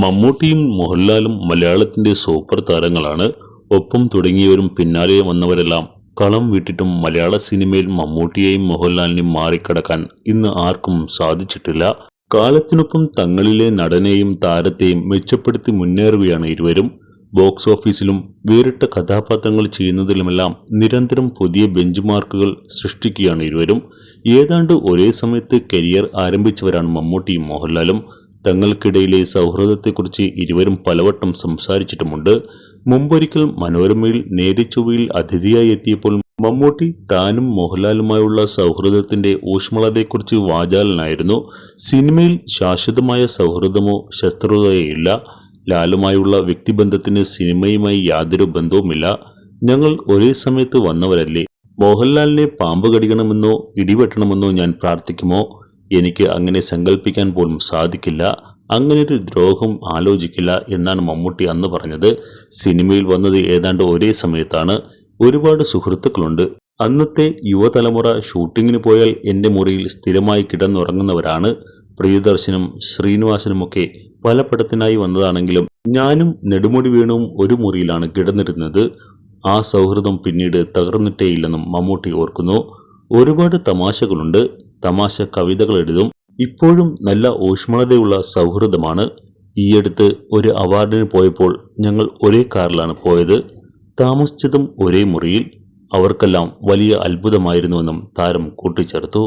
മമ്മൂട്ടിയും മോഹൻലാലും മലയാളത്തിന്റെ സൂപ്പർ താരങ്ങളാണ്. ഒപ്പം തുടങ്ങിയവരും പിന്നാലെ വന്നവരെല്ലാം കളം വിട്ടിട്ടും മലയാള സിനിമയിൽ മമ്മൂട്ടിയെയും മോഹൻലാലിനെയും മാറിക്കടക്കാൻ ഇന്ന് ആർക്കും സാധിച്ചിട്ടില്ല. കാലത്തിനൊപ്പം തങ്ങളിലെ നടനെയും താരത്തെയും മെച്ചപ്പെടുത്തി മുന്നേറുകയാണ് ഇരുവരും. ബോക്സ് ഓഫീസിലും വേറിട്ട കഥാപാത്രങ്ങൾ ചെയ്യുന്നതിലുമെല്ലാം നിരന്തരം പുതിയ ബെഞ്ച് മാർക്കുകൾ സൃഷ്ടിക്കുകയാണ് ഇരുവരും. ഏതാണ്ട് ഒരേ സമയത്ത് കരിയർ ആരംഭിച്ചവരാണ് മമ്മൂട്ടിയും മോഹൻലാലും. തങ്ങൾക്കിടയിലെ സൗഹൃദത്തെക്കുറിച്ച് ഇരുവരും പലവട്ടം സംസാരിച്ചിട്ടുമുണ്ട്. മുമ്പൊരിക്കൽ മനോരമയിൽ നേരിച്ചൊവ്വയിൽ അതിഥിയായി എത്തിയപ്പോൾ മമ്മൂട്ടി താനും മോഹൻലാലുമായുള്ള സൗഹൃദത്തിന്റെ ഊഷ്മളതയെക്കുറിച്ച് വാചാലനായിരുന്നു. സിനിമയിൽ ശാശ്വതമായ സൗഹൃദമോ ശത്രുതയോ ഇല്ല. ലാലുമായുള്ള വ്യക്തിബന്ധത്തിന് സിനിമയുമായി യാതൊരു ബന്ധവുമില്ല. ഞങ്ങൾ ഒരേ സമയത്ത് വന്നവരല്ലേ. മോഹൻലാലിനെ പാമ്പ് കടിക്കണമെന്നോ ഇടിവെട്ടണമെന്നോ ഞാൻ പ്രാർത്ഥിക്കുമോ? എനിക്ക് അങ്ങനെ സങ്കല്പിക്കാൻ പോലും സാധിക്കില്ല. അങ്ങനെയൊരു ദ്രോഹം ആലോചിക്കില്ല എന്നാണ് മമ്മൂട്ടി അന്ന് പറഞ്ഞത്. സിനിമയിൽ വന്നത് ഏതാണ്ട് ഒരേ സമയത്താണ്. ഒരുപാട് സുഹൃത്തുക്കളുണ്ട്. അന്നത്തെ യുവതലമുറ ഷൂട്ടിങ്ങിന് പോയാൽ എൻ്റെ മുറിയിൽ സ്ഥിരമായി കിടന്നുറങ്ങുന്നവരാണ്. പ്രിയദർശനും ശ്രീനിവാസനുമൊക്കെ പല പടത്തിനായി വന്നതാണെങ്കിലും ഞാനും നെടുമുടി വേണുവും ഒരു മുറിയിലാണ് കിടന്നിരുന്നത്. ആ സൗഹൃദം പിന്നീട് തകർന്നിട്ടേയില്ലെന്നും മമ്മൂട്ടി ഓർക്കുന്നു. ഒരുപാട് തമാശകളുണ്ട്. തമാശ കവിതകൾ എഴുതും. ഇപ്പോഴും നല്ല ഊഷ്മളതയുള്ള സൗഹൃദമാണ്. ഈയടുത്ത് ഒരു അവാർഡിന് പോയപ്പോൾ ഞങ്ങൾ ഒരേ കാറിലാണ് പോയത്. താമസിച്ചതും ഒരേ മുറിയിൽ. അവർക്കെല്ലാം വലിയ അത്ഭുതമായിരുന്നുവെന്നും താരം കൂട്ടിച്ചേർത്തു.